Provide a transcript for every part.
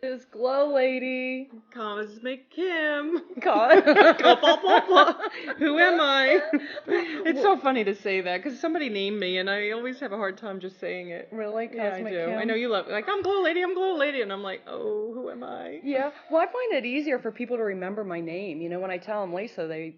It's GloLady. Cosmic Kim. Who Who am I? It's so funny to say that because somebody named me and I always have a hard time just saying it. Really? Yeah, I Cosmic do. Kim? I know you love it. Like, I'm GloLady, and I'm like, oh, who am I? Yeah. Well, I find it easier for people to remember my name. When I tell them Lisa,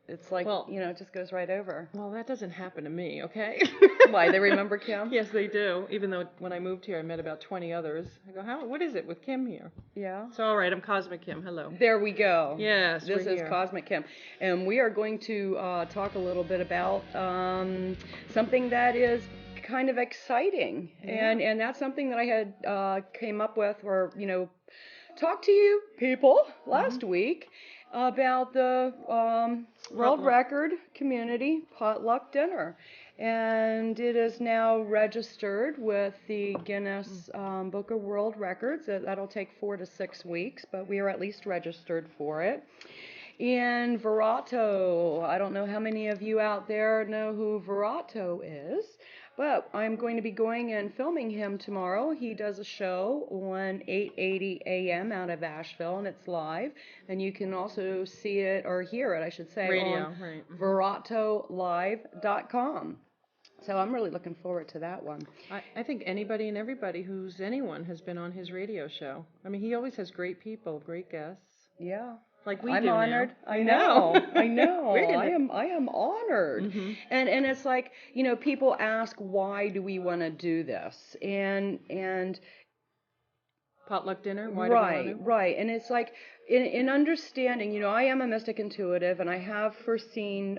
it's like, Well, it just goes right over. Well, that doesn't happen to me, okay? Why, they remember Kim? Yes, they do. Even though when I moved here, I met about 20 others. I go, what is it with Kim here? Yeah. So, all right, I'm Cosmic Kim. Hello. There we go. Yes, This we're is here. Cosmic Kim. And we are going to talk a little bit about something that is kind of exciting. Yeah. And that's something that I had came up with or, talked to you people last week about the world record community potluck dinner. And it is now registered with the Guinness Book of World Records. That'll take 4 to 6 weeks, but we are at least registered for it. And Verato, I don't know how many of you out there know who Verato is, but I'm going to be going and filming him tomorrow. He does a show on 8:80 a.m. out of Asheville, and it's live. And you can also see it, or hear it, I should say, Radio, on right. veratolive.com. So I'm really looking forward to that one. I think anybody and everybody who's anyone has been on his radio show. I mean, he always has great people, great guests. Yeah. Like we I'm do honored. now. I know. I know. We're I am honored. Mm-hmm. And it's like, people ask, why do we want to do this? And potluck dinner? Why right, do we want to? right. And it's like, in understanding, I am a mystic intuitive, and I have foreseen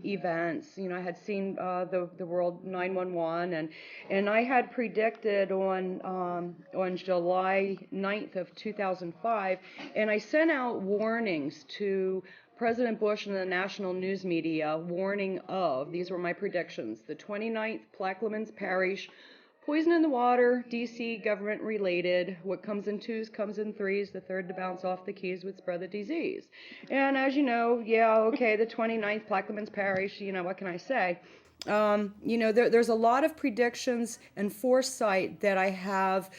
events. I had seen the World 911, and I had predicted on July 9th of 2005, and I sent out warnings to President Bush and the national news media, warning of, these were my predictions, the 29th Plaquemines Parish, poison in the water, D.C. government related. What comes in twos comes in threes. The third to bounce off the keys would spread the disease. And as you know, the 29th Plaquemines Parish, what can I say? There's a lot of predictions and foresight that I have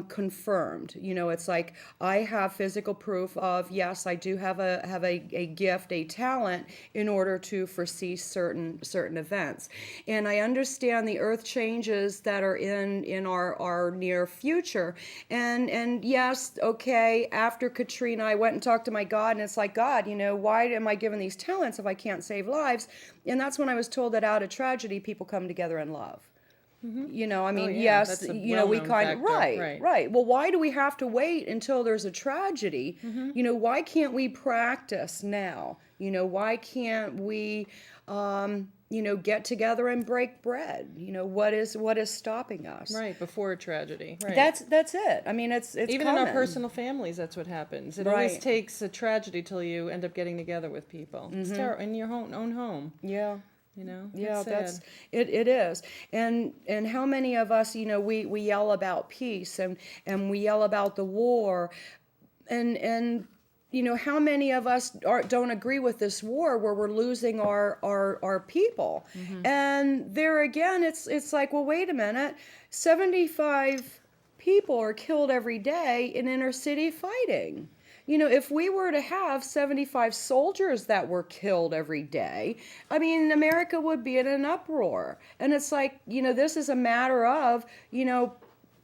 confirmed. It's like I have physical proof of, yes, I do have a gift, a talent in order to foresee certain events. And I understand the earth changes that are in our near future. And yes, okay, after Katrina, I went and talked to my God, and it's like, God, why am I given these talents if I can't save lives? And that's when I was told that out of tragedy, people come together in love. Mm-hmm. Yes, we kind of, right. Well, why do we have to wait until there's a tragedy? Mm-hmm. Why can't we practice now? Why can't we, get together and break bread? What is stopping us? Right, before a tragedy. Right. That's it. I mean, it's even common. in our personal families, that's what happens. It always takes a tragedy till you end up getting together with people. Mm-hmm. It's terrible in your own home. Yeah. Yeah, that's it is. And how many of us, we yell about peace and we yell about the war, and how many of us don't agree with this war where we're losing our people? Mm-hmm. And there again, it's like, well, wait a minute, 75 people are killed every day in inner city fighting. If we were to have 75 soldiers that were killed every day, I mean, America would be in an uproar. And it's like, this is a matter of,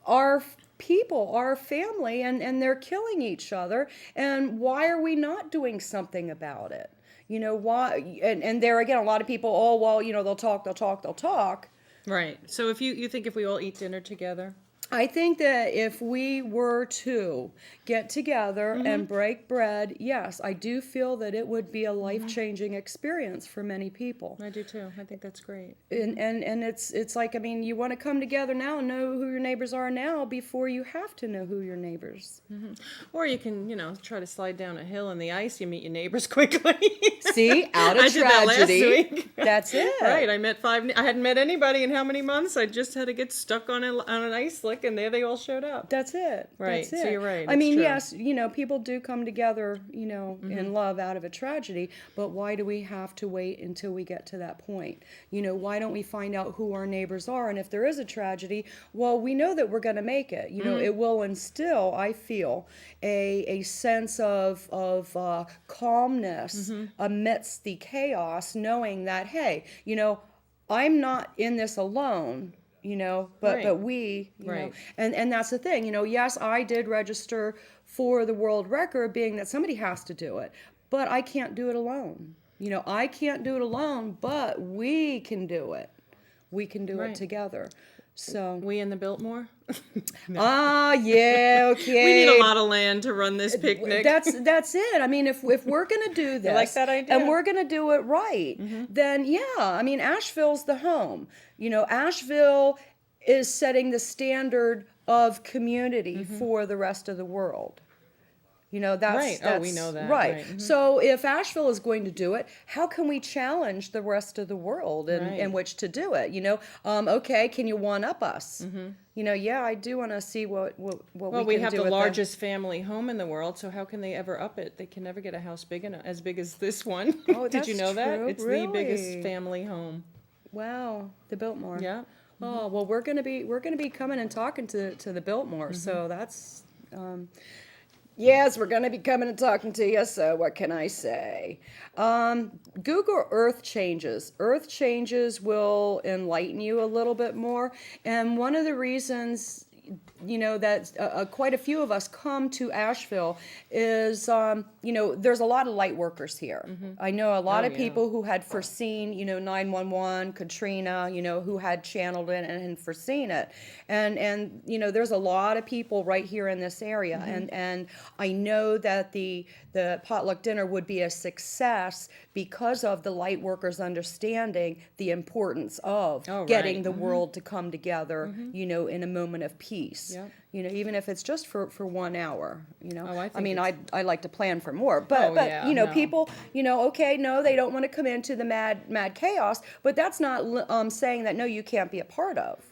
our people, our family, and they're killing each other. And why are we not doing something about it? Why? And there again, a lot of people, oh, well, they'll talk. Right. So if you think if we all eat dinner together? I think that if we were to get together mm-hmm. and break bread, yes, I do feel that it would be a life-changing experience for many people. I do too. I think that's great. And it's like, I mean, you want to come together now and know who your neighbors are now before you have to know who your neighbors. Mm-hmm. Or you can, try to slide down a hill in the ice. You meet your neighbors quickly. See, out of tragedy. That last week. That's it. Right. I hadn't met anybody in how many months? I just had to get stuck on an ice slick click, and there they all showed up. That's it. Right. That's it. So you're right. I mean, true. yes, people do come together, in love out of a tragedy, but why do we have to wait until we get to that point? Why don't we find out who our neighbors are? And if there is a tragedy, well, we know that we're going to make it. It will instill, I feel, a sense of calmness amidst the chaos, knowing that, hey, I'm not in this alone, but we, and that's the thing, yes, I did register for the world record, being that somebody has to do it, but I can't do it alone. I can't do it alone, but we can do it. We can do it together. So we in the Biltmore? Yeah, okay. We need a lot of land to run this picnic. That's it. I mean, if we're going to do this, I like that idea, and we're going to do it right, then yeah. I mean, Asheville's the home. Asheville is setting the standard of community for the rest of the world. That's right. We know that. Right. So if Asheville is going to do it, how can we challenge the rest of the world in which to do it? Okay, can you one up us? Yeah, I do want to see what we can do. Well, we have the largest family home in the world, so how can they ever up it? They can never get a house big enough, as big as this one. Oh, did you know that? It's really? the biggest family home. Wow, the Biltmore. Yeah. Oh well, we're gonna be coming and talking to the Biltmore, so that's. Yes, we're going to be coming and talking to you, so what can I say? Google Earth changes. Earth changes will enlighten you a little bit more, and one of the reasons that quite a few of us come to Asheville is, there's a lot of light workers here. I know a lot of people who had foreseen, 911, Katrina, who had channeled it and foreseen it. And there's a lot of people right here in this area. And I know that the potluck dinner would be a success because of the light workers understanding the importance of getting the world to come together, in a moment of peace. Yep. Even if it's just for 1 hour, I like to plan for more, but people, okay, no, they don't want to come into the mad chaos, but that's not saying that, no, you can't be a part of.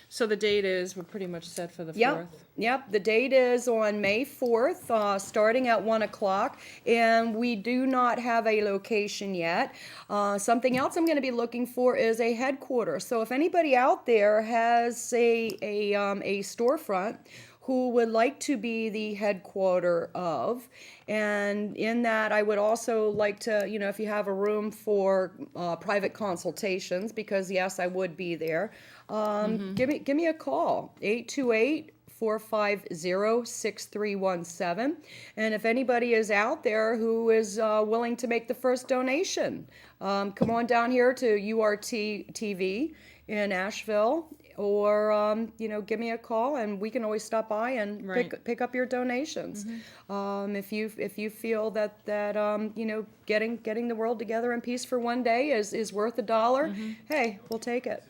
So the date is, we're pretty much set for the 4th. Yep, the date is on May 4th, starting at 1 o'clock, and we do not have a location yet. Something else I'm going to be looking for is a headquarters. So if anybody out there has a storefront who would like to be the headquarter of, and in that I would also like to, if you have a room for private consultations, because yes, I would be there, give me a call, 828-450-6317. And if anybody is out there who is willing to make the first donation, come on down here to URTV in Asheville, or give me a call, and we can always stop by and pick up your donations. If you feel that getting the world together in peace for one day is worth $1, hey, we'll take it.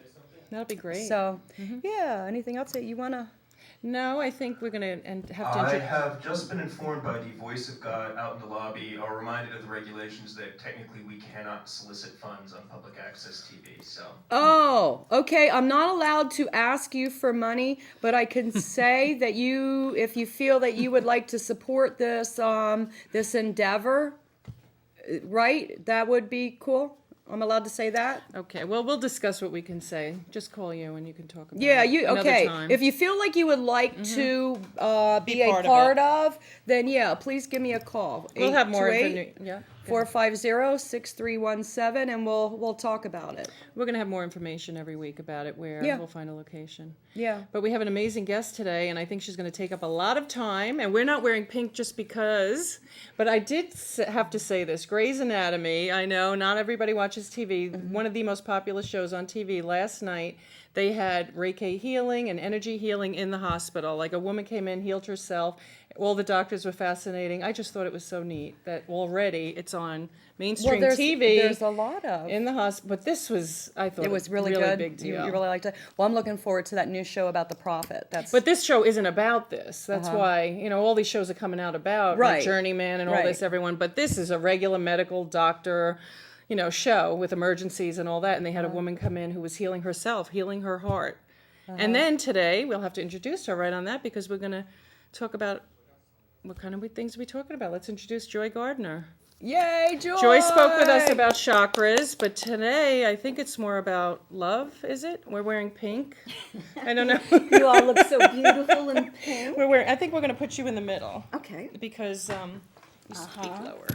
That'll be great. So yeah, anything else that you want to? No, I think we're going to have to... I have just been informed by the Voice of God out in the lobby, are reminded of the regulations that technically we cannot solicit funds on public access TV, so... Oh, okay, I'm not allowed to ask you for money, but I can say that if you feel that you would like to support this endeavor, right, that would be cool. I'm allowed to say that? Okay, well, we'll discuss what we can say. Just call you and you can talk about it. Yeah, okay. Time. If you feel like you would like to be a part of, then yeah, please give me a call. We'll have more information. 450-6317, and we'll talk about it. We're going to have more information every week about it, where we'll find a location. Yeah. But we have an amazing guest today, and I think she's going to take up a lot of time, and we're not wearing pink just because, but I did have to say this. Grey's Anatomy, I know not everybody watches TV, one of the most popular shows on TV. Last night, they had Reiki healing and energy healing in the hospital. Like, a woman came in, healed herself. All the doctors were fascinating. I just thought it was so neat that already it's on mainstream TV. There's a lot of in the hospital, but this was, I thought, it was really good. Big deal. You really liked it. Well, I'm looking forward to that new show about the prophet. But this show isn't about this. That's why all these shows are coming out about like Journeyman and all this. Everyone, but this is a regular medical doctor, show with emergencies and all that. And they had a woman come in who was healing herself, healing her heart. And then today, we'll have to introduce her right on that because we're going to talk about what kind of things are we talking about. Let's introduce Joy Gardner. Yay, Joy! Joy spoke with us about chakras, but today I think it's more about love, is it? We're wearing pink. I don't know. You all look so beautiful in pink. I think we're going to put you in the middle. Okay. Because you speak lower.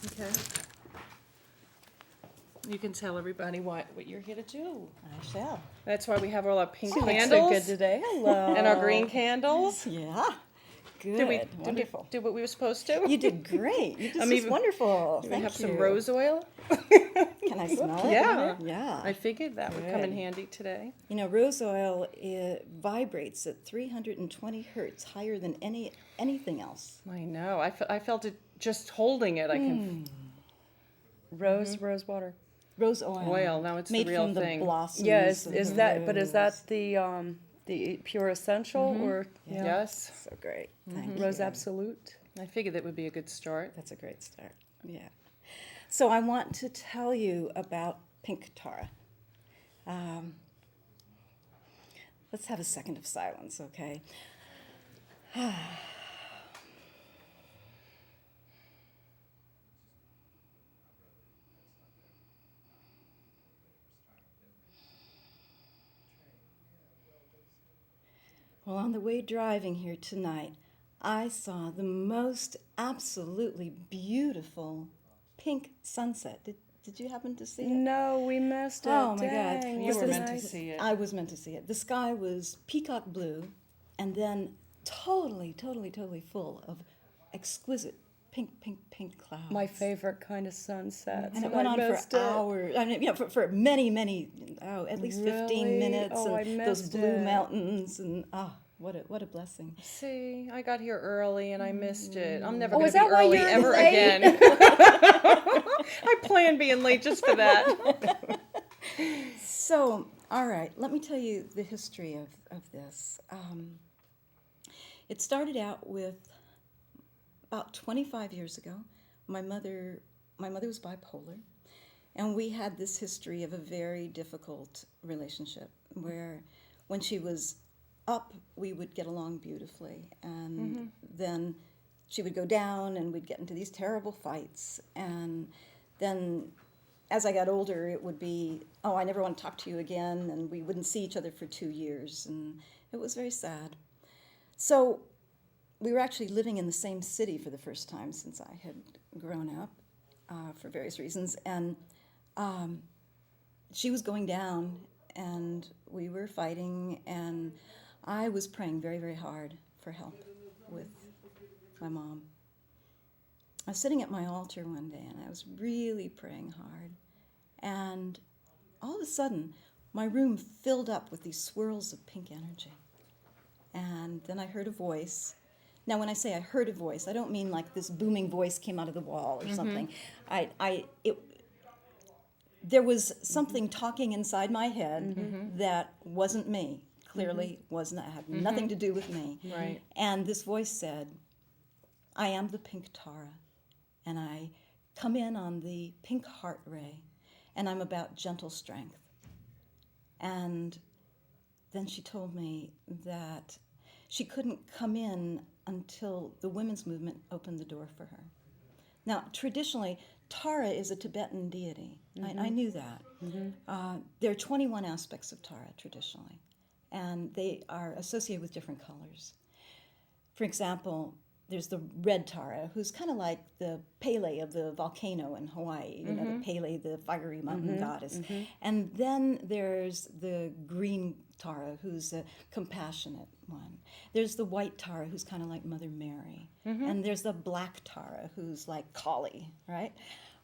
Okay. You can tell everybody what you're here to do. I shall. That's why we have all our pink She looks candles so good today. Hello. and our green candles. Yeah. Good. Did we Wonderful. do what we were supposed to? You did great. This is even- wonderful. Do we Thank have you. some rose oil? Can I smell it? Yeah. Yeah. I figured that would come in Good. handy today. You know, rose oil, it vibrates at 320 hertz, higher than anything else. I know. I felt it just holding it. I can rose water. Rose oil. oil. Now it's made the real from thing. the blossoms. Yeah, of is the that? But is that rose. the pure essential or Yes. So great. Thank you. rose absolute? I figured that would be a good start. That's a great start. Yeah. So I want to tell you about pink Tara. Let's have a second of silence, okay? Well, on the way driving here tonight, I saw the most absolutely beautiful pink sunset. Did you happen to see it? No, we missed it. Oh my God. Dang, You it were was meant to nice. see it. I was meant to see it. The sky was peacock blue and then totally full of exquisite pink clouds. My favorite kind of sunset. And it went on for hours. I mean, for many, at least 15 Really? minutes. Oh, I and those missed blue it. mountains. And what a blessing. See, I got here early and I missed it. I'm never Oh, going is to be that why early you're ever late? again. I plan being late just for that. So, all right, let me tell you the history of this. It started out with about 25 years ago. My mother was bipolar, and we had this history of a very difficult relationship where when she was up, we would get along beautifully, and then she would go down and we'd get into these terrible fights, and then as I got older, it would be, oh, I never want to talk to you again, and we wouldn't see each other for 2 years, and it was very sad. So we were actually living in the same city for the first time since I had grown up for various reasons, and she was going down, and we were fighting, and I was praying very, very hard for help with my mom. I was sitting at my altar one day, and I was really praying hard. And all of a sudden, my room filled up with these swirls of pink energy. And then I heard a voice. Now, when I say I heard a voice, I don't mean like this booming voice came out of the wall or something. There was something talking inside my head that wasn't me. Clearly wasn't. It had nothing to do with me. Right. And this voice said, I am the pink Tara, and I come in on the pink heart ray, and I'm about gentle strength. And then she told me that she couldn't come in until the women's movement opened the door for her. Now, traditionally, Tara is a Tibetan deity. I knew that. There are 21 aspects of Tara traditionally, and they are associated with different colors. For example, there's the red Tara, who's kind of like the Pele of the volcano in Hawaii, you know, the Pele, the fiery mountain goddess. And then there's the green Tara, who's a compassionate one. There's the white Tara, who's kind of like Mother Mary. And there's the black Tara, who's like Kali, right?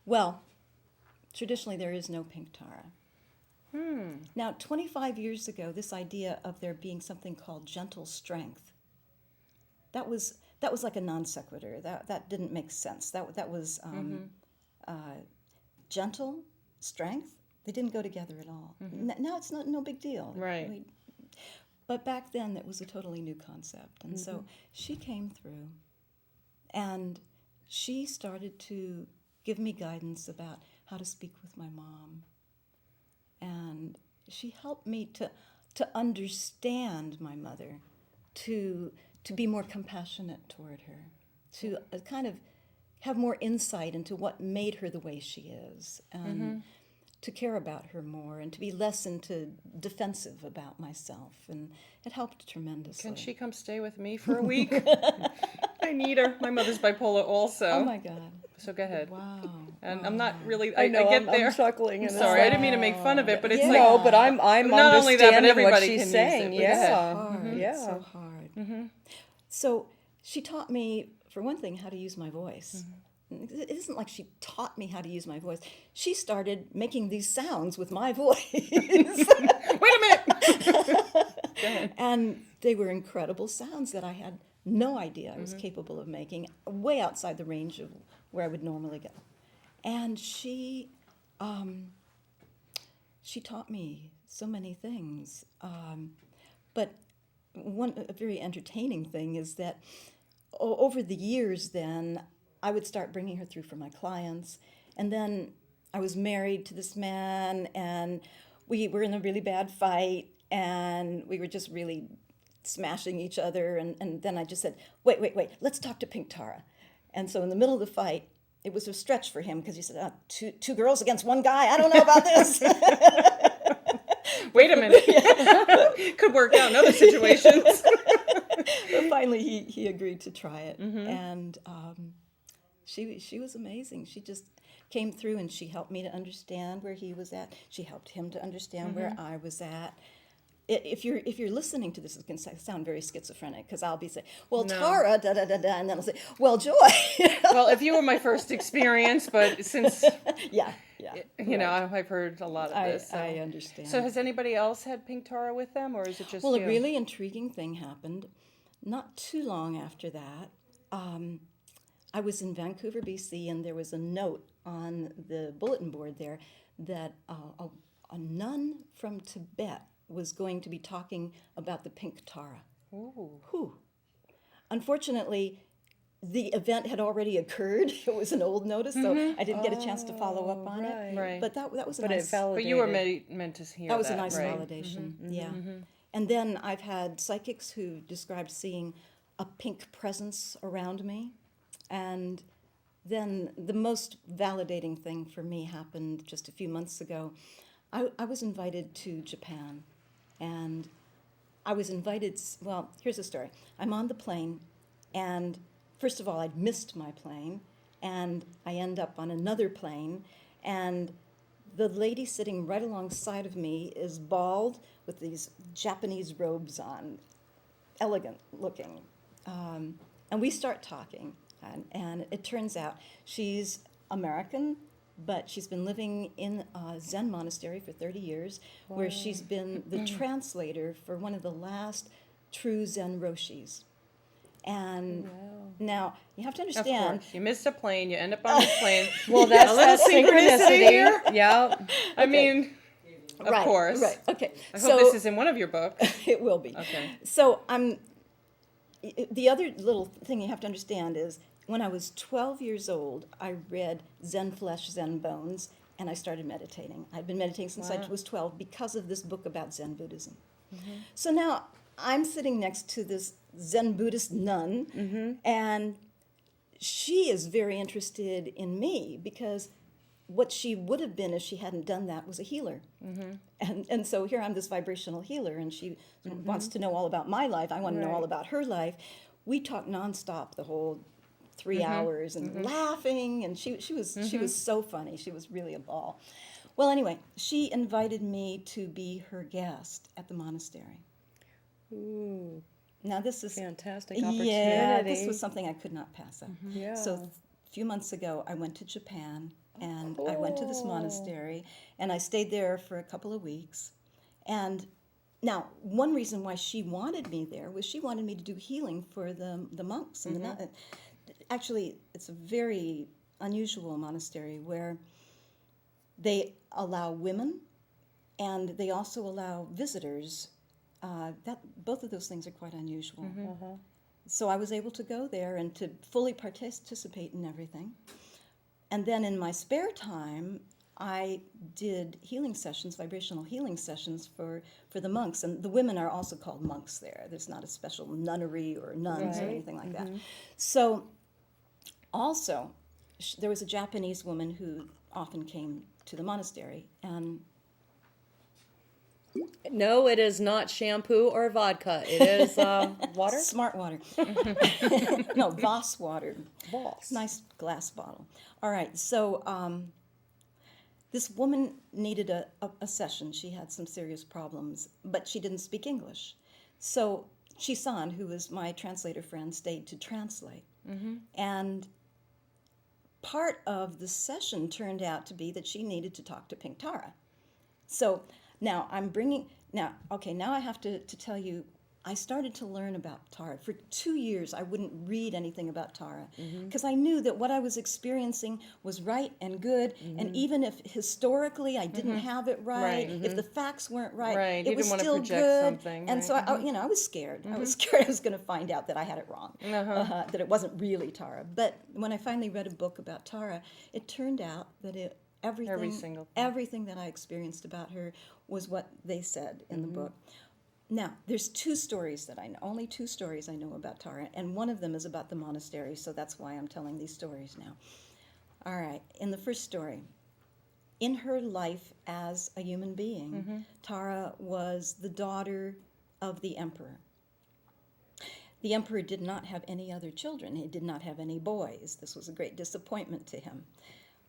Well, traditionally there is no pink Tara. Now, 25 years ago, this idea of there being something called gentle strength, that was like a non sequitur. That didn't make sense. That was gentle strength. They didn't go together at all. Now it's no big deal. Right. But back then, it was a totally new concept. And so she came through, and she started to give me guidance about how to speak with my mom. And she helped me to understand my mother, to be more compassionate toward her, to kind of have more insight into what made her the way she is, and to care about her more, and to be less into defensive about myself. And it helped tremendously. Can she come stay with me for a week? I need her. My mother's bipolar also. Oh my God. So go ahead. Wow. And I'm not really. I know, get I'm there. chuckling. I'm sorry, I didn't mean to make fun of it, but it's Yeah. like No, but I'm not only that, but understanding what everybody she's can use saying. it. But go ahead. Yeah. Hard. Yeah. So hard. So she taught me, for one thing, how to use my voice. It isn't like she taught me how to use my voice. She started making these sounds with my voice. Wait a minute. Go ahead. And they were incredible sounds that I had no idea I was capable of making, way outside the range of where I would normally go. And she taught me so many things. But a very entertaining thing is that over the years then, I would start bringing her through for my clients. And then I was married to this man, and we were in a really bad fight, and we were just really smashing each other. And then I just said, wait, let's talk to Pink Tara. And so in the middle of the fight, it was a stretch for him because he said, two girls against one guy, I don't know about this. Wait a minute. Could work out in other situations. But finally, he agreed to try it. And she was amazing. She just came through, and she helped me to understand where he was at. She helped him to understand where I was at. If you're listening to this, it can sound very schizophrenic, because I'll be saying, well, No. Tara, da-da-da-da, and then I'll say, well, Joy. Well, if you were my first experience, but since, Yeah. you know, I've heard a lot of this. So. I understand. So has anybody else had Pink Tara with them, or is it just Well, you? a really intriguing thing happened not too long after that. I was in Vancouver, BC, and there was a note on the bulletin board there that a nun from Tibet was going to be talking about the Pink Tara. Ooh. Whew. Unfortunately, the event had already occurred. It was an old notice, so I didn't get a chance to follow up on it. Right. But that was a But it nice... But you were meant to hear That was a that, nice right? validation, yeah. And then I've had psychics who described seeing a pink presence around me. And then the most validating thing for me happened just a few months ago. I was invited to Japan. And I was invited, well, here's the story. I'm on the plane, and first of all, I'd missed my plane, and I end up on another plane, and the lady sitting right alongside of me is bald with these Japanese robes on, elegant looking. And we start talking, and it turns out she's American, but she's been living in a Zen monastery for 30 years, where she's been the translator for one of the last true Zen roshis. And now, you have to Of understand... course. You missed a plane, you end up on the plane. Well, that's A little that synchronicity here. Yeah. I mean, of course. Right, okay. I hope this is in one of your books. It will be. Okay. So the other little thing you have to understand is, when I was 12 years old, I read Zen Flesh, Zen Bones, and I started meditating. I'd been meditating since I was 12 because of this book about Zen Buddhism. So now I'm sitting next to this Zen Buddhist nun, and she is very interested in me, because what she would have been if she hadn't done that was a healer. And so here I'm this vibrational healer, and she wants to know all about my life. I want to know all about her life. We talk nonstop the whole 3 hours, and laughing, and she was so funny. She was really a ball. Well, anyway, she invited me to be her guest at the monastery. Ooh, Now this is fantastic opportunity. yeah, this was something I could not pass up. Yeah. So a few months ago, I went to Japan, and I went to this monastery, and I stayed there for a couple of weeks. And now, one reason why she wanted me there was she wanted me to do healing for the monks and the nuns. Actually, it's a very unusual monastery where they allow women, and they also allow visitors. Both of those things are quite unusual. So I was able to go there and to fully participate in everything. And then in my spare time, I did healing sessions, vibrational healing sessions for the monks. And the women are also called monks there. There's not a special nunnery or nuns or anything like that. So also, there was a Japanese woman who often came to the monastery, and No, it is not shampoo or vodka. It is water. smart water. No, Voss water. Voss. Nice glass bottle. All right, so this woman needed a session. She had some serious problems, but she didn't speak English. So Chisan, who was my translator friend, stayed to translate. And part of the session turned out to be that she needed to talk to Pink Tara. So now now I have to tell you, I started to learn about Tara. For 2 years, I wouldn't read anything about Tara because I knew that what I was experiencing was right and good. And even if historically I didn't have it right, if the facts weren't right, You it was didn't want to still project good. something, And right. so I was scared. I was scared I was going to find out that I had it wrong, that it wasn't really Tara. But when I finally read a book about Tara, it turned out that everything that I experienced about her was what they said in the book. Now, there's two stories that I know, only two stories I know about Tara, and one of them is about the monastery, so that's why I'm telling these stories now. All right, in the first story, in her life as a human being, Tara was the daughter of the emperor. The emperor did not have any other children. He did not have any boys. This was a great disappointment to him.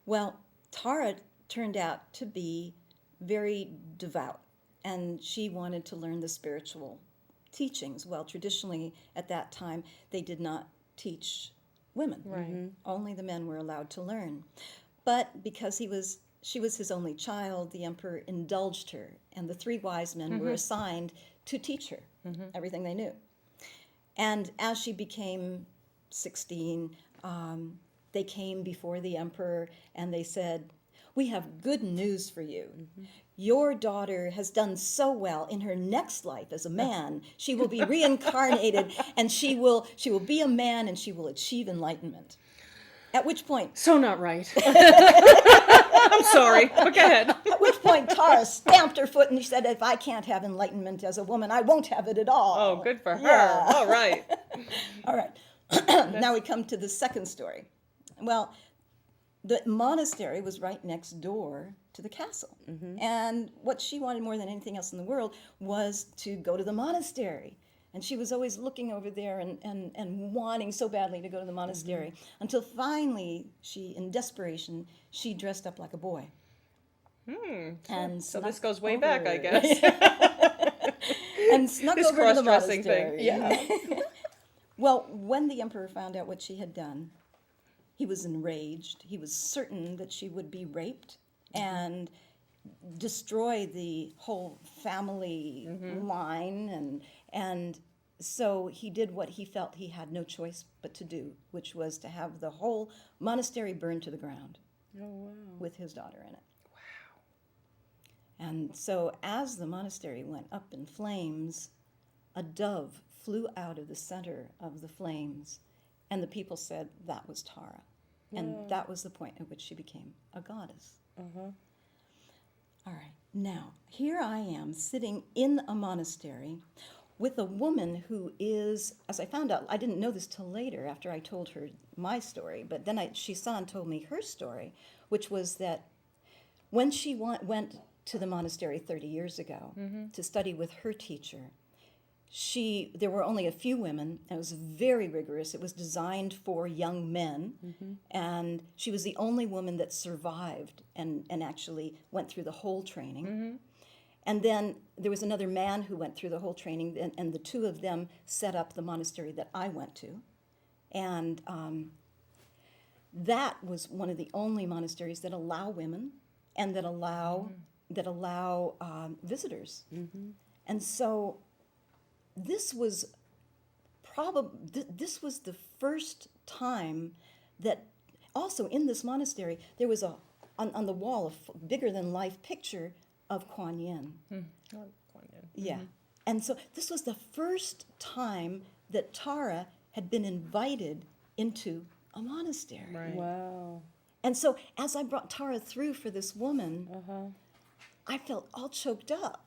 Well, Tara turned out to be very devout, and she wanted to learn the spiritual teachings. Well, traditionally at that time, they did not teach women. Right. Only the men were allowed to learn. But because she was his only child, the emperor indulged her, and the three wise men were assigned to teach her everything they knew. And as she became 16, they came before the emperor and they said, "We have good news for you. Your daughter has done so well in her next life as a man. She will be reincarnated and she will be a man and she will achieve enlightenment." At which point, So not right. I'm sorry, but go ahead. at which point Tara stamped her foot and she said, "If I can't have enlightenment as a woman, I won't have it at all." Oh, good for her. Yeah. All right. All right. Now we come to the second story. Well, the monastery was right next door to the castle. And what she wanted more than anything else in the world was to go to the monastery. And she was always looking over there and wanting so badly to go to the monastery until finally in desperation, she dressed up like a boy. And So this snuck goes way over. back, I guess. And snuck This over to the cross-dressing monastery. thing. Yeah. Well, when the emperor found out what she had done, he was enraged. He was certain that she would be raped and destroy the whole family line. And so he did what he felt he had no choice but to do, which was to have the whole monastery burned to the ground with his daughter in it. Wow. And so as the monastery went up in flames, a dove flew out of the center of the flames, and the people said that was Tara. And that was the point at which she became a goddess. All right. Now, here I am sitting in a monastery with a woman who is, as I found out, I didn't know this till later after I told her my story, but then Shisan told me her story, which was that when she went to the monastery 30 years ago to study with her teacher, there were only a few women, and it was very rigorous. It was designed for young men, and she was the only woman that survived and actually went through the whole training. And then there was another man who went through the whole training, and the two of them set up the monastery that I went to. And that was one of the only monasteries that allow women and that allow visitors. And so this was the first time that also in this monastery there was on the wall a bigger than life picture of Kuan Yin. Yeah. And so this was the first time that Tara had been invited into a monastery. Right. Wow. And so as I brought Tara through for this woman, I felt all choked up.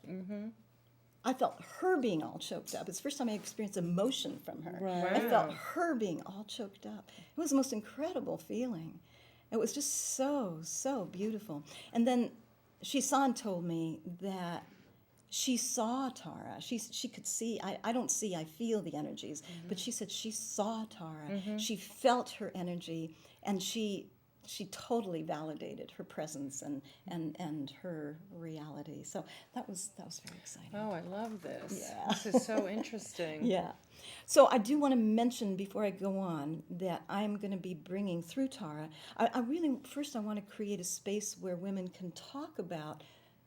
I felt her being all choked up. It's the first time I experienced emotion from her. Right. I felt her being all choked up. It was the most incredible feeling. It was just so, so beautiful. And then Shisan told me that she saw Tara. She could see. I don't see, I feel the energies. But she said she saw Tara. She felt her energy, and she totally validated her presence and her reality. So that was very exciting. Oh, I love this. Yeah. This is so interesting. Yeah. So I do want to mention before I go on that I'm going to be bringing through Tara. I really, first I want to create a space where women can talk about,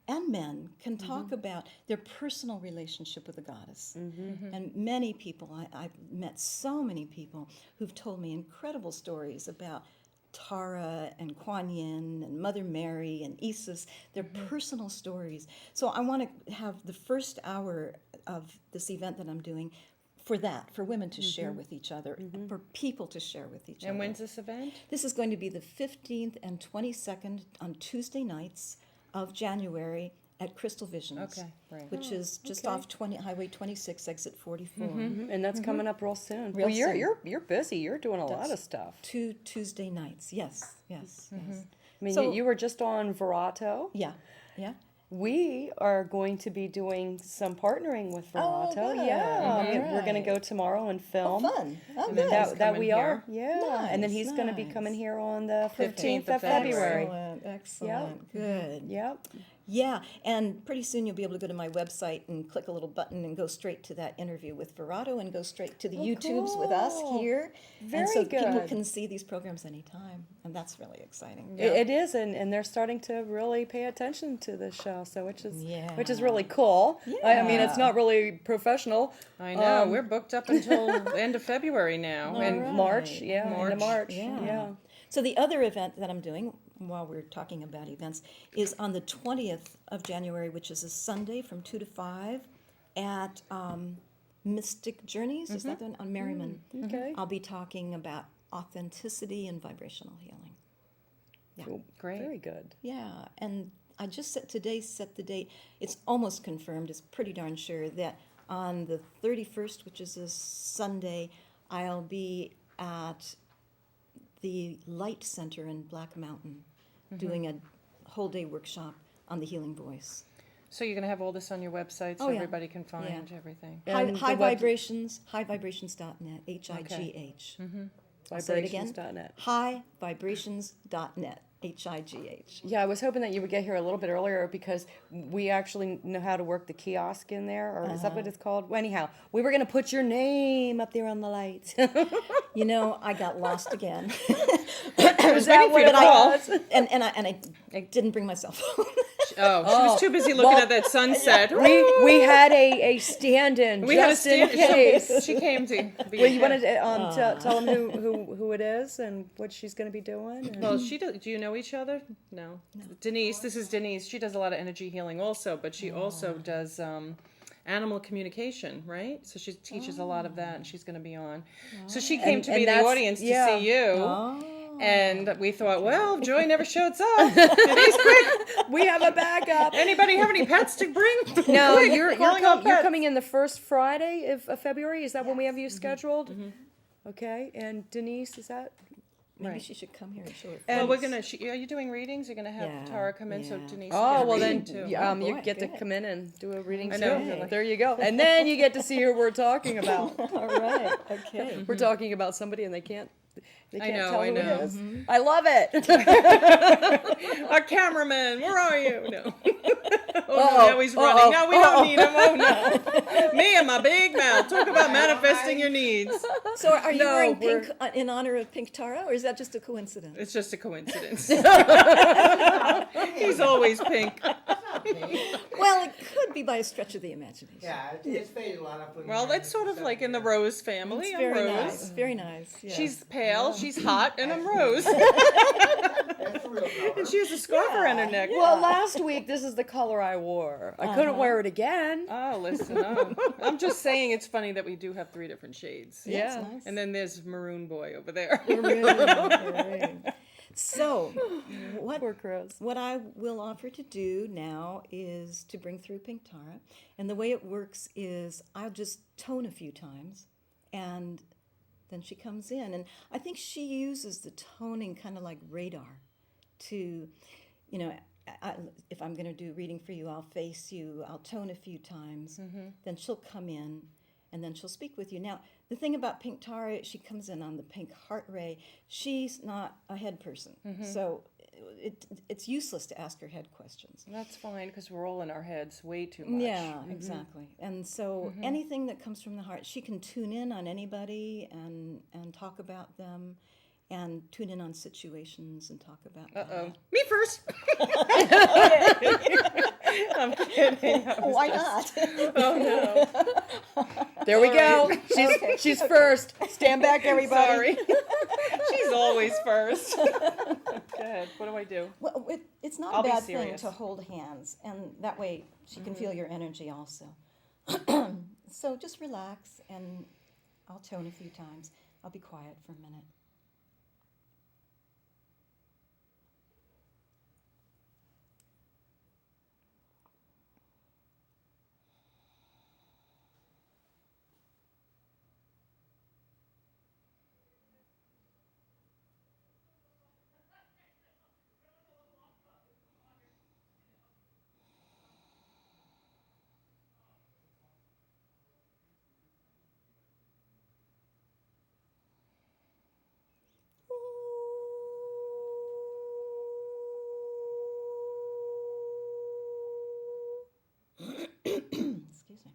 and men can talk about their personal relationship with the goddess. And many people, I've met so many people who've told me incredible stories about Tara and Kuan Yin and Mother Mary and Isis, their personal stories. So I want to have the first hour of this event that I'm doing for women to share with each other, for people to share with each other. And when's this event? This is going to be the 15th and 22nd on Tuesday nights of January at Crystal Visions. Okay, right. Which is just off Highway 26, exit 44. And that's coming up real soon. Real Well, you're soon. you're busy. You're doing a lot of stuff. 2 Tuesday nights. Yes. Yes. I mean, So- you were just on Verato. Yeah. We are going to be doing some partnering with Oh, Verato. good. Yeah, we're going to Right. go tomorrow and film. Fun. Oh, And then good. that's That we coming are. here. Yeah. And then Nice, he's going to be nice. coming here on the 15th 15th of of February. February. Excellent. Good. Yep. Yeah, and pretty soon you'll be able to go to my website and click a little button and go straight to that interview with Verato and go straight to the YouTubes with us cool. here. Very and so people good. can see these programs anytime, and that's really exciting. It is, and they're starting to really pay attention to this show, so which is Yeah. really cool. I mean, it's Yeah. not really professional. I know. We're booked up until the end of February now. All And right. March, end of March. Yeah. Yeah. So the other event that I'm doing while we're talking about events is on the 20th of January, which is a Sunday from 2 to 5 at Mystic Journeys. Is that the one? On Merriman. Okay. I'll be talking about authenticity and vibrational healing. Yeah. Cool. Great. Very good. Yeah, and I just set the date. It's almost confirmed. It's pretty darn sure that on the 31st, which is a Sunday, I'll be at the Light Center in Black Mountain doing a whole day workshop on the healing voice. So you're going to have all this on your website so Oh, yeah. everybody can find Yeah. everything. And High the web- Vibrations, highvibrations.net, HIGH. I'll say it again. Vibrations.net. Highvibrations.net, HIGH. Yeah, I was hoping that you would get here a little bit earlier because we actually know how to work the kiosk in there, or is that what it's called? Well, anyhow, we were going to put your name up there on the lights. You know, I got lost again. I was waiting for you to call. And I didn't bring my cell phone. Oh, she was too busy looking at that sunset. we had a stand-in We had a just in stand. case. She came to be. Well, you wanted to tell them who it is and what she's going to be doing? And- Well, she does. Do you know each other? No. Denise. This is Denise. She does a lot of energy healing also, but she also does animal communication, right? So she teaches a lot of that, and she's going to be on. So she came to be and the that's- audience yeah. to see you. And we thought, well, Joy never shows up. Denise, quick! we have a backup. Anybody have any pets to bring? No, Quick, you're calling all you're pets. coming in the first Friday of February. Is that when we have you scheduled? Okay, and Denise, is that? Maybe Right. she should come here and show her Well, face. we're gonna. Are you doing readings? You're gonna have Yeah, Tara come in so yeah. Denise. Oh, can well read then, too. you boy, get to good. come in and do a reading I too. know. There you go. And then you get to see who we're talking about. All right, okay. We're talking about somebody and they can't know, tell I who know. it is. I love it. Our cameraman, where are you? No. Oh, no, now he's running. No, we don't need him. Oh, no. Me and my big mouth. Talk about manifesting your needs. So are you No, wearing we're- pink in honor of Pink Tara, or is that just a coincidence? It's just a coincidence. He's always pink. Well, it could be by a stretch of the imagination. Yeah, it's faded a lot up. Well, that's sort of like in the Rose family. It's I'm very Rose. nice. Very nice. Yeah. She's pale, she's hot, and I'm Rose. That's the real color. And she has a scarf around her neck. Well, last week this is the color I wore. I couldn't wear it again. Oh, listen. Oh. I'm just saying it's funny that we do have 3 different shades. That's Yeah. nice. And then there's Maroon Boy over there. Maroon. So Poor crows. What I will offer to do now is to bring through Pink Tara. And the way it works is I'll just tone a few times and then she comes in. And I think she uses the toning kind of like radar to, you know, if I'm going to do reading for you, I'll face you, I'll tone a few times, then she'll come in and then she'll speak with you. Now, the thing about Pink Tara, she comes in on the pink heart ray. She's not a head person. So it's useless to ask her head questions. That's fine because we're all in our heads way too much. Yeah, exactly. And so anything that comes from the heart, she can tune in on anybody and talk about them and tune in on situations and talk about that. Me first. I'm kidding. Why not? Oh no. There we go. She's first. Stand back, everybody. Sorry. She's always first. Go ahead. What do I do? Well, it's not I'll a be bad thing serious. to hold hands, and that way she can feel your energy also. So just relax, and I'll tone a few times. I'll be quiet for a minute. Excuse me.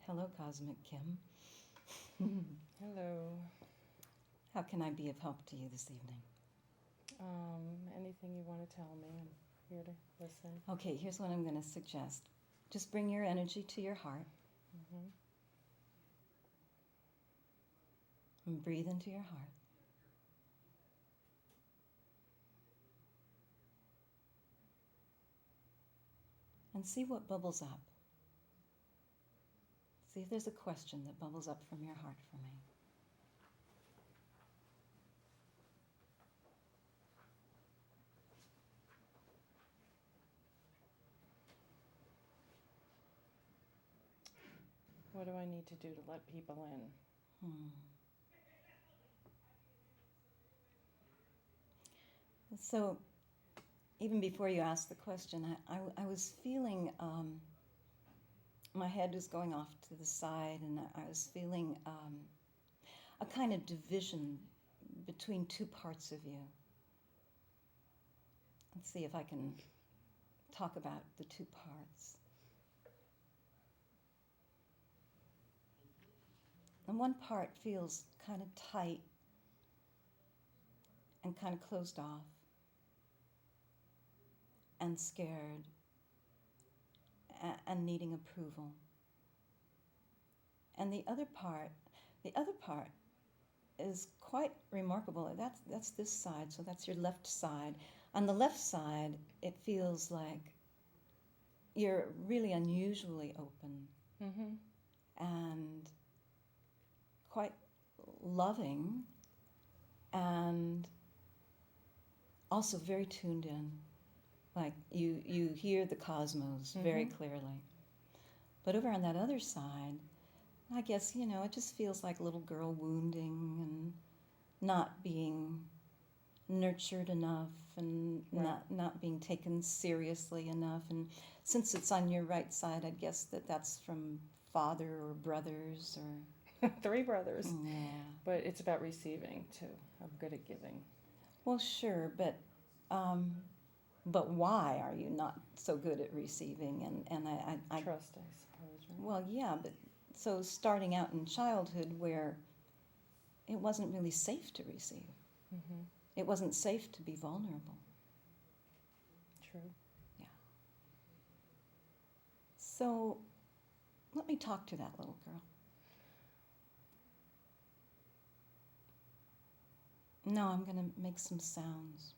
Hello, Cosmic Kim. Hello. How can I be of help to you this evening? Anything you want to tell me? I'm here to listen. Okay, here's what I'm going to suggest. Just bring your energy to your heart. And breathe into your heart. And see what bubbles up. See if there's a question that bubbles up from your heart for me. What do I need to do to let people in? So, even before you asked the question, I was feeling my head was going off to the side, and I was feeling a kind of division between two parts of you. Let's see if I can talk about the two parts. And one part feels kind of tight and kind of closed off and scared and needing approval. And the other part is quite remarkable. That's this side, so that's your left side. On the left side, it feels like you're really unusually open and quite loving and also very tuned in. Like you hear the cosmos very clearly. But over on that other side, I guess, it just feels like a little girl wounding and not being nurtured enough and not being taken seriously enough. And since it's on your right side, I guess that's from father or brothers or 3 brothers. yeah. But it's about receiving too. I'm good at giving. Well, sure, but why are you not so good at receiving? And I Trust, I suppose. Right? well, yeah, but so starting out in childhood where it wasn't really safe to receive. Mm-hmm. It wasn't safe to be vulnerable. True. Yeah. So let me talk to that little girl. No, I'm going to make some sounds.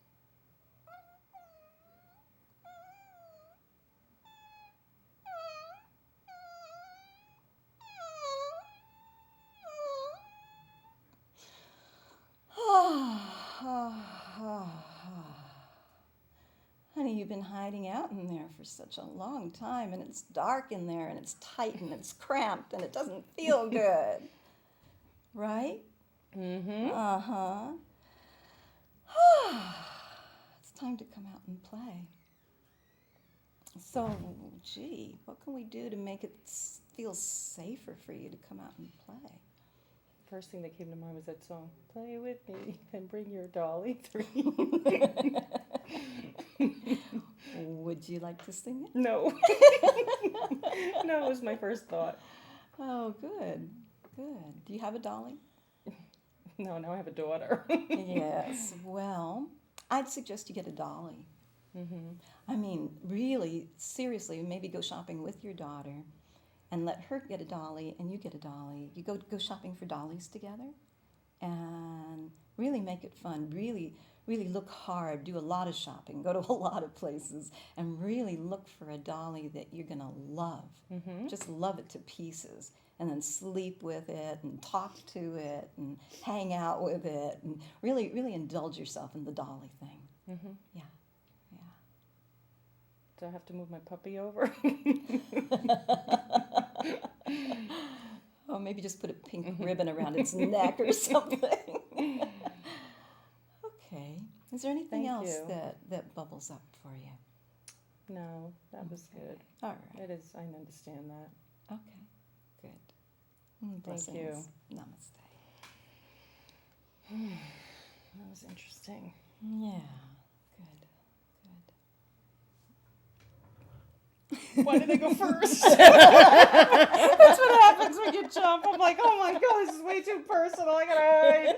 Honey, you've been hiding out in there for such a long time, and it's dark in there, and it's tight, and it's cramped, and it doesn't feel good. Right? Mm-hmm. Uh-huh. It's time to come out and play. So, gee, what can we do to make it feel safer for you to come out and play? First thing that came to mind was that song, Play With Me and Bring Your Dolly 3. Would you like to sing it? No. No, it was my first thought. Oh, good, good. Do you have a dolly? No, now I have a daughter. Yes. Well, I'd suggest you get a dolly. Mm-hmm. I mean, really, seriously, maybe go shopping with your daughter and let her get a dolly and you get a dolly. You go shopping for dollies together and really make it fun. Really look hard, do a lot of shopping, go to a lot of places, and really look for a dolly that you're going to love. Mm-hmm. Just love it to pieces. And then sleep with it and talk to it and hang out with it and really indulge yourself in the dolly thing. Mm-hmm. Yeah. Do I have to move my puppy over? Oh, maybe just put a pink ribbon around its neck or something. Okay. Is there anything Thank else you. that bubbles up for you? No, that was good. All right. It is, I understand that. Okay. Good. Thank you. Blessings. Namaste. That was interesting. Yeah. Why did they go first? That's what happens when you jump. I'm like, oh my god, this is way too personal. I gotta hide.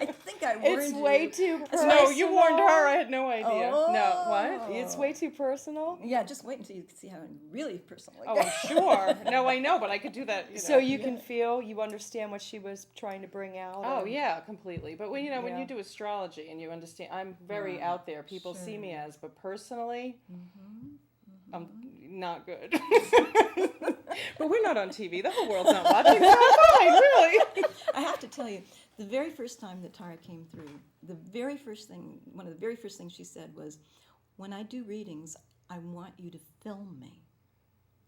I think I warned It's you. way too personal. No, you warned her. I had no idea. Oh. No, what? It's way too personal. Yeah, just wait until you see how really personal it Oh, gets. sure. No, I know, but I could do that. You know. So you can feel, you understand what she was trying to bring out. Oh or- yeah, completely. But when when Yeah. you do astrology and you understand, I'm very out there. People see me as, but personally, I'm not good. But we're not on TV. The whole world's not watching. So I'm fine, really. I have to tell you, the very first time that Tara came through, one of the very first things she said was, when I do readings, I want you to film me.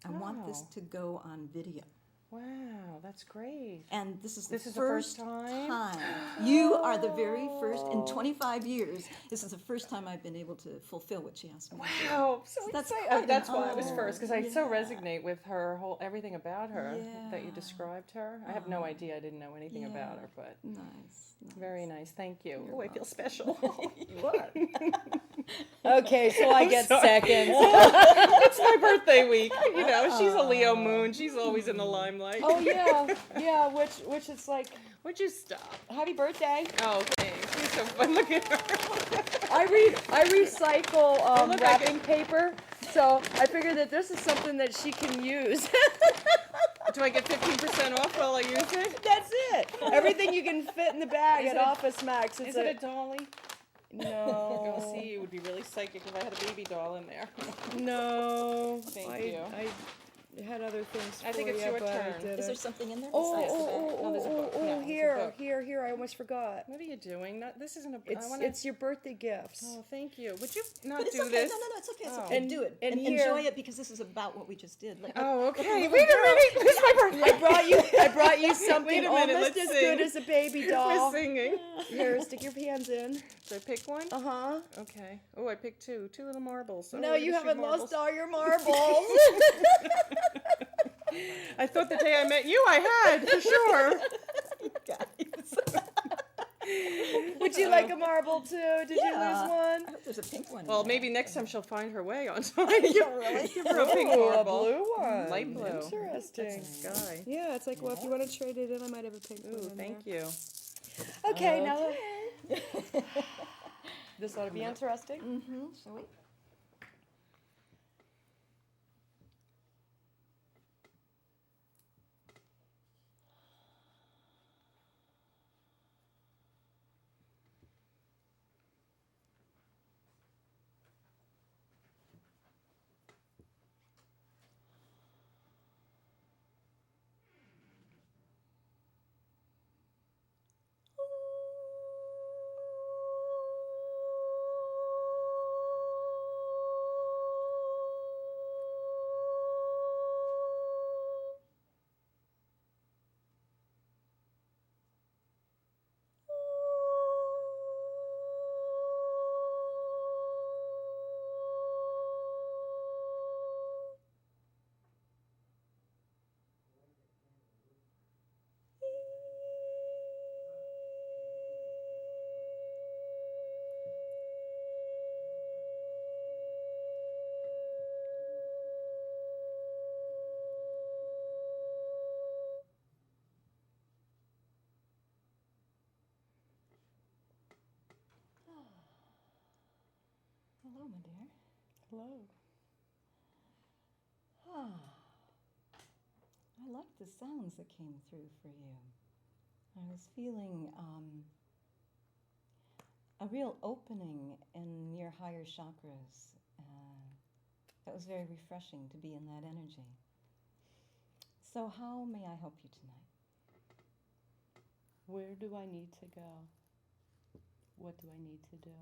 I want this Oh. to go on video. Wow, that's great. And this is the This is the first first time? time. You are the very first, in 25 years, this is the first time I've been able to fulfill what she asked me to do. Wow, so That's excited. quite an That's why I was honor. first, because I so Yeah. resonate with her everything about her that you Yeah. described her. I have no idea. I didn't know anything about her, but Nice. very nice. Thank you. Oh, I feel special. You are. Okay, so I get sorry. second. It's my birthday week. You know, she's a Leo moon. She's always in the limelight. Oh yeah, which is like, Would you stop? happy birthday. Oh, thanks. You're so fun. Look at her. I recycle look, I wrapping paper, so I figured that this is something that she can use. Do I get 15% off while I use it? That's it. Everything you can fit in the bag Is at it- Office Max. Is it a dolly? No. Go see, you would be really psychic if I had a baby doll in there. No. Thank you. had other things for I think it's you, your but I turn. didn't. Is there something in there? Oh, besides the oh, bag? oh, No, there's a book. Yeah, there's a book. here, I almost forgot. What are you doing? This isn't a. It's I wanna, it's your birthday gifts. Oh, thank you. Would you not It's do okay. this? No, it's okay. It's Oh. okay. And- Do it. and And here- enjoy it because this is about what we just did. Like, Oh, like a okay. little Wait a girl. minute. This is my birthday. I brought you something Wait a minute, almost let's as good sing. as a baby We're doll. singing. Here, stick your hands in. Should I pick one? Uh-huh. Okay. Oh, I picked two. Two little marbles. Oh, No, we're you gonna shoot haven't marbles. lost all your marbles. I thought the day I met you, I had for sure. Would you like a marble too? Did you lose I one? hope there's a pink one. in Well, there. maybe next time she'll find her way on time. Give her a pink Ooh, a marble. blue one. Light blue. Interesting. Sky. Yeah, it's like, well, if you want to trade it in, I might have a pink one. Ooh, in thank there. you. Okay, now this ought to be interesting. Mm-hmm. Shall we? Hello, my dear. Hello. I liked the sounds that came through for you. I was feeling a real opening in your higher chakras. That was very refreshing to be in that energy. So how may I help you tonight? Where do I need to go? What do I need to do?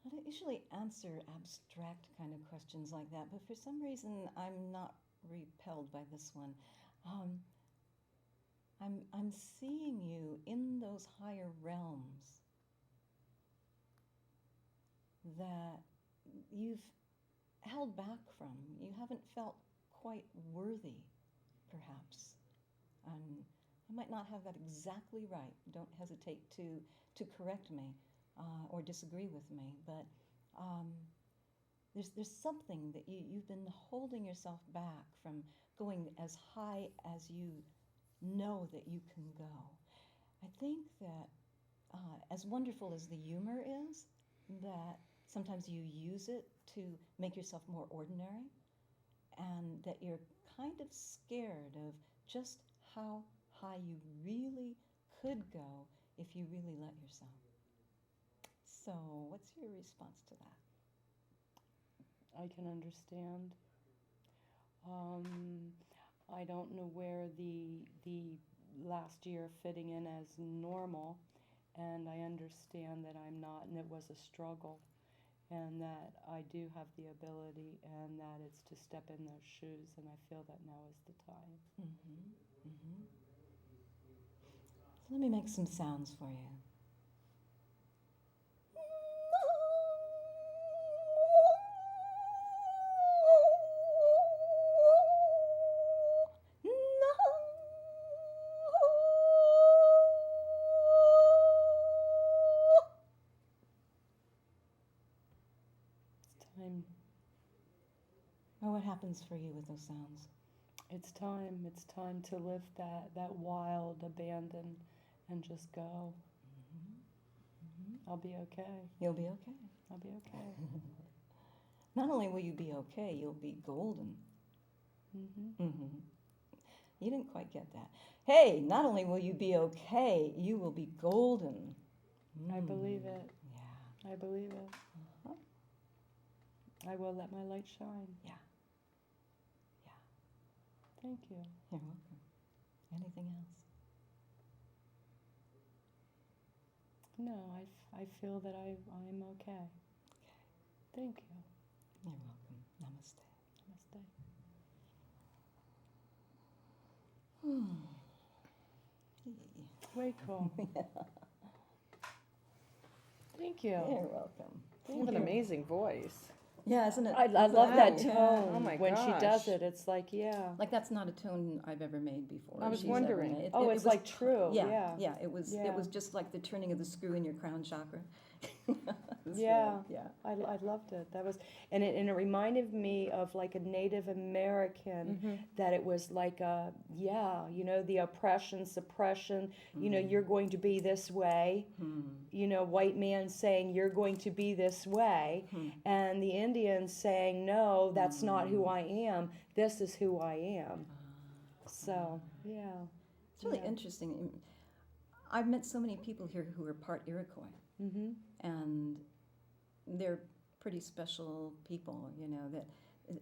I don't usually answer abstract kind of questions like that, but for some reason I'm not repelled by this one. I'm seeing you in those higher realms that you've held back from. You haven't felt quite worthy, perhaps. And I might not have that exactly right. Don't hesitate to correct me or disagree with me. But there's something that you've been holding yourself back from going as high as you know that you can go. I think that as wonderful as the humor is, that sometimes you use it to make yourself more ordinary, and that you're kind of scared of just how high you really could go if you really let yourself. So what's your response to that? I can understand. I don't know where the last year fitting in as normal, and I understand that I'm not, and it was a struggle, and that I do have the ability, and that it's to step in those shoes, and I feel that now is the time. Mm-hmm. Mm-hmm. So let me make some sounds for you. It's time. Well, what happens for you with those sounds? It's time. It's time to live that wild abandon and just go. Mm-hmm. Mm-hmm. I'll be okay. You'll be okay. I'll be okay. Not only will you be okay, you'll be golden. Mm-hmm. You didn't quite get that. Hey, not only will you be okay, you will be golden. I believe it. Yeah. I believe it. Uh-huh. I will let my light shine. Yeah. Yeah. Thank you. You're welcome. Anything else? No, I feel that I'm okay. Thank you. You're welcome. Namaste. Namaste. Way cool. Thank you. You're welcome. You have an amazing voice. Yeah, isn't it? I love that Yeah. tone. Oh my when she does gosh. it, it's like, yeah. Like that's not a tone I've ever made before. I was she's ever wondering. made. Oh, It it's was like true. Yeah, Yeah. It was Yeah. just like the turning of the screw in your crown chakra. It's Yeah. yeah. I loved it. That was, and it reminded me of like a Native American, that it was like a, the oppression, suppression, you're going to be this way, white man saying you're going to be this way, and the Indians saying, no, that's not who I am, this is who I am. So, yeah. It's really Yeah. interesting. I've met so many people here who are part Iroquois, and they're pretty special people.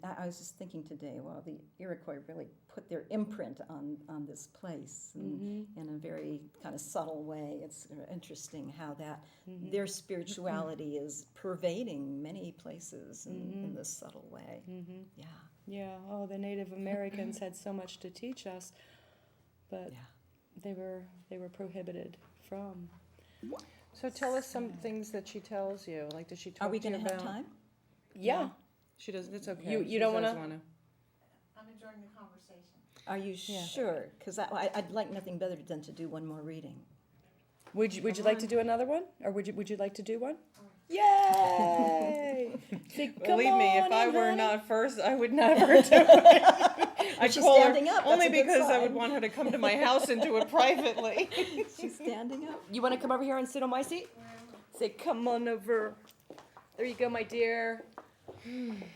That I was just thinking today. Well, the Iroquois really put their imprint on this place in a very kind of subtle way. It's interesting how that their spirituality is pervading many places in this subtle way. Yeah. Yeah. Oh, the Native Americans had so much to teach us, but they were prohibited from. So tell us some things that she tells you. Like, does she talk Are we to you going to have about? time? Yeah. She does. It's okay. You She don't does wanna- I'm enjoying the conversation. Are you sure? Because I'd like nothing better than to do one more reading. Would you like to do another one, or would you like to do one? Yay! Believe me, if I were not first, I would never do it. I'd She's call her standing up. only That's a good because I would sign. want her to come to my house and do it privately. She's standing up. You want to come over here and sit on my seat? Say, come on over. There you go, my dear.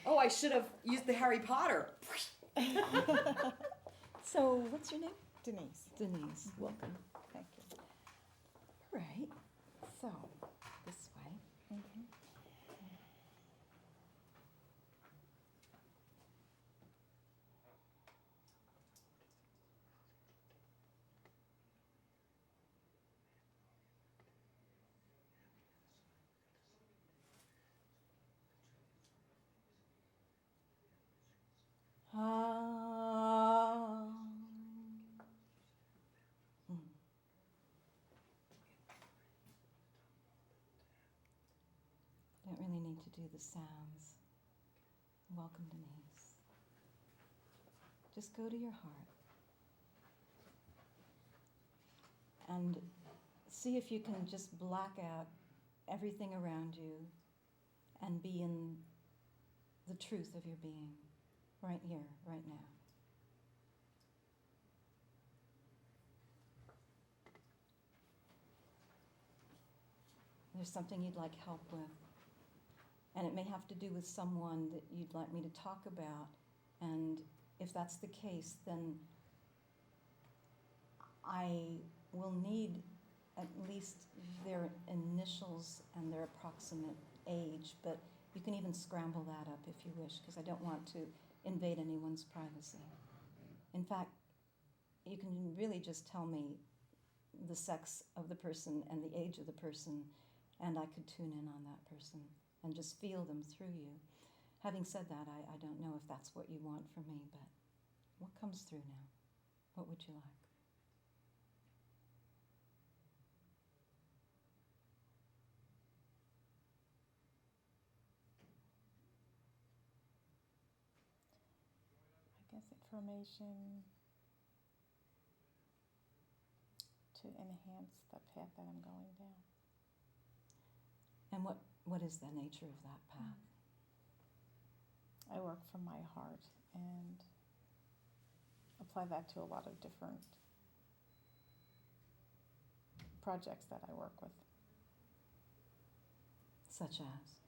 Oh, I should have used the Harry Potter. So, what's your name? Denise. Denise. Welcome. Thank you. All right. So, this way. Don't really need to do the sounds. Welcome, Denise. Just go to your heart and see if you can just black out everything around you and be in the truth of your being, right here, right now. There's something you'd like help with, and it may have to do with someone that you'd like me to talk about, and if that's the case, then I will need at least their initials and their approximate age, but you can even scramble that up if you wish, because I don't want to invade anyone's privacy. In fact, you can really just tell me the sex of the person and the age of the person, and I could tune in on that person and just feel them through you. Having said that, I don't know if that's what you want from me, but what comes through now? What would you like? I guess information to enhance the path that I'm going down. And what is the nature of that path? I work from my heart and apply that to a lot of different projects that I work with. Such as?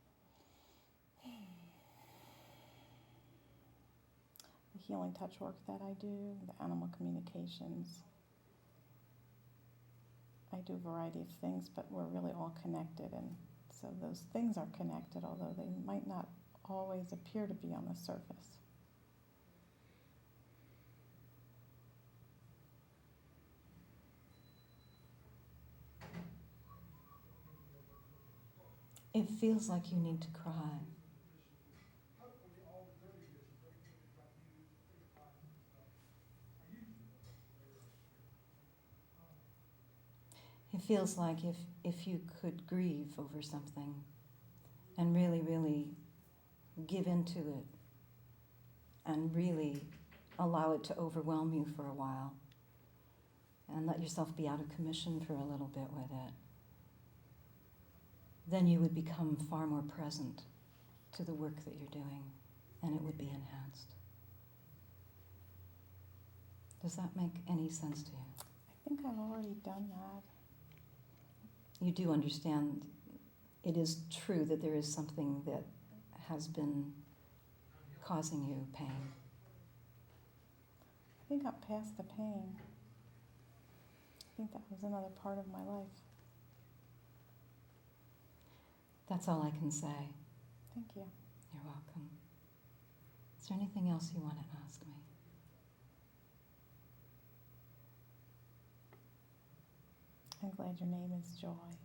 the healing touch work that I do, the animal communications. I do a variety of things, but we're really all connected, and so those things are connected, although they might not always appear to be on the surface. It feels like you need to cry. It feels like if you could grieve over something and really, really give into it and really allow it to overwhelm you for a while and let yourself be out of commission for a little bit with it, then you would become far more present to the work that you're doing, and it would be enhanced. Does that make any sense to you? I think I've already done that. You do understand it is true that there is something that has been causing you pain. I think I'm past the pain. I think that was another part of my life. That's all I can say. Thank you. You're welcome. Is there anything else you want to ask me? I'm glad your name is Joy.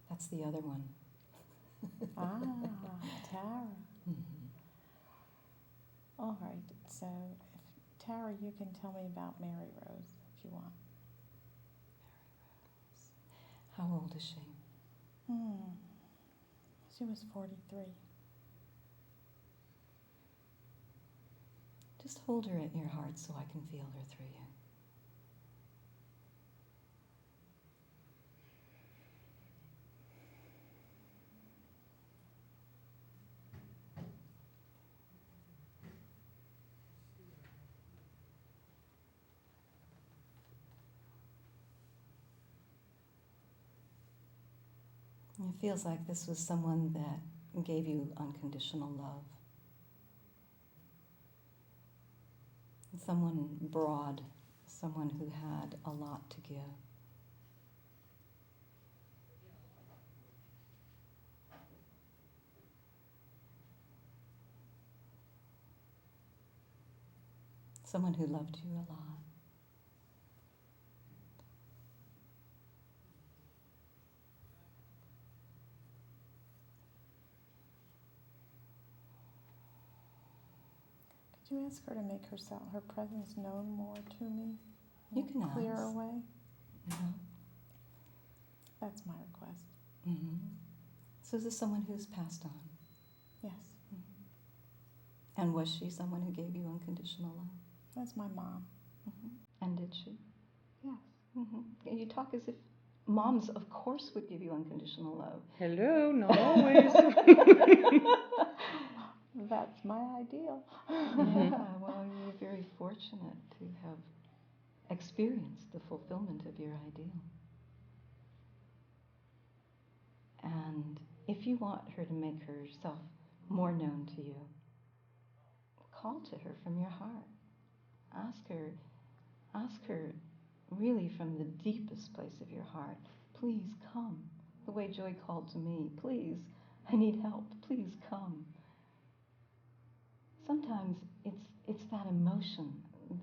That's the other one. Ah, Tara. Mm-hmm. All right, so if, Tara, you can tell me about Mary Rose if you want. How old is she? She was 43. Just hold her at your heart so I can feel her through you. It feels like this was someone that gave you unconditional love. Someone broad, someone who had a lot to give. Someone who loved you a lot. Could you ask her to make her presence known more to me in You can a clearer ask. way? Mm-hmm. That's my request. Mm-hmm. So is this someone who's passed on? Yes, Mm-hmm. And was she someone who gave you unconditional love? that's my mom. Mm-hmm. And did she? Yes. Mm-hmm. You talk as if moms, of course, would give you unconditional love. Hello, not always. That's my ideal. Yeah, well, you're very fortunate to have experienced the fulfillment of your ideal. And if you want her to make herself more known to you, call to her from your heart. Ask her really from the deepest place of your heart, please come. The way Joy called to me, please, I need help, please come. Sometimes it's that emotion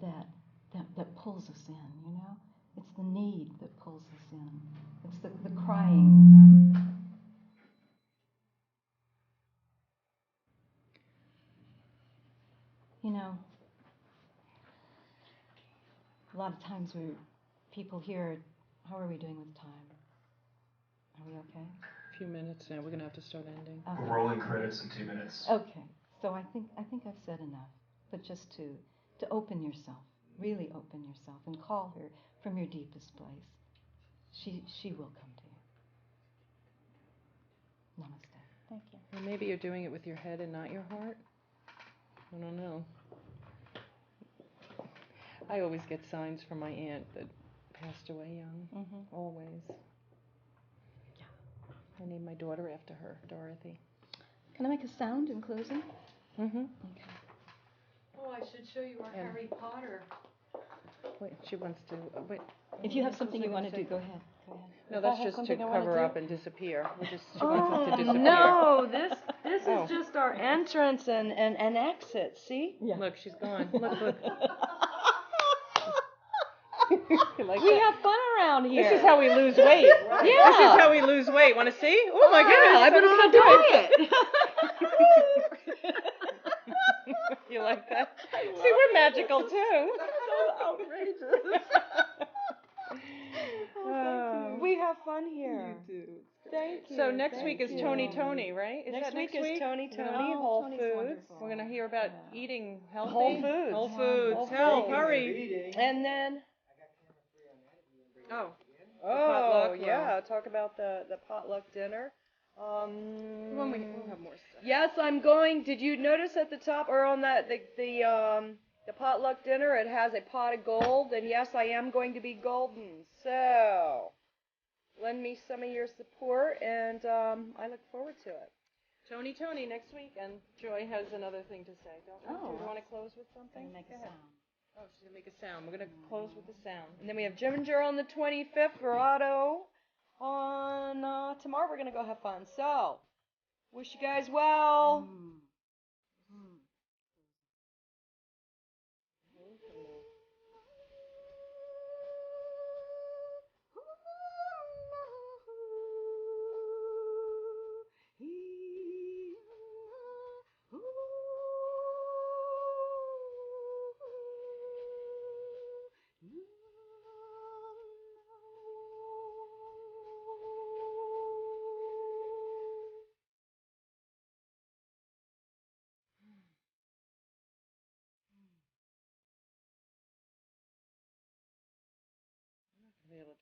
that pulls us in, you know? It's the need that pulls us in. It's the crying. You know, a lot of times people hear, how are we doing with time? Are we okay? A few minutes now. We're gonna have to start ending. Okay. Rolling credits in 2 minutes. Okay, so I think I've said enough, but just to open yourself, really open yourself, and call her from your deepest place. She will come to you. Namaste. Thank you. Or maybe you're doing it with your head and not your heart. I don't know. I always get signs from my aunt that passed away young. Mm-hmm. Always. I named my daughter after her, Dorothy. Can I make a sound in closing? Mm-hmm. Okay. Oh, I should show you our And- Harry Potter. Wait, she wants to. Wait. If you have something you want to do, go ahead. Go ahead. No, If I that's have just to something I wanna cover do- up and disappear. She wants us to disappear. Oh, No, this Oh. is just our entrance and exit. See? Yeah. Look, she's gone. Look. You like We that? have fun around here. This is how we lose weight. This is how we lose weight. Want to see? Oh my goodness! I've been on a diet. You like that? See, we're magical too. Outrageous. We have fun here. do. Thank you. So next thank week is you. Tony, right? Is Next that week next is week? Tony, Oh, Whole Tony's Foods. wonderful. We're gonna hear about eating healthy. Whole Foods. Whole Foods. Whole Help! Foods. Hurry! And then, Oh. oh potluck, yeah, talk about the potluck dinner. When we'll have more stuff. Yes, I'm going. Did you notice at the top or on that the potluck dinner? It has a pot of gold, and yes, I am going to be golden. So lend me some of your support, and I look forward to it. Tony next week, and Joy has another thing to say. Don't you? Oh. Do you want to close with something? Make Go a ahead. sound. Oh, she's gonna make a sound. We're gonna close with the sound, and then we have Ginger on the 25th for Otto. On tomorrow, we're gonna go have fun. So, wish you guys well. Be able to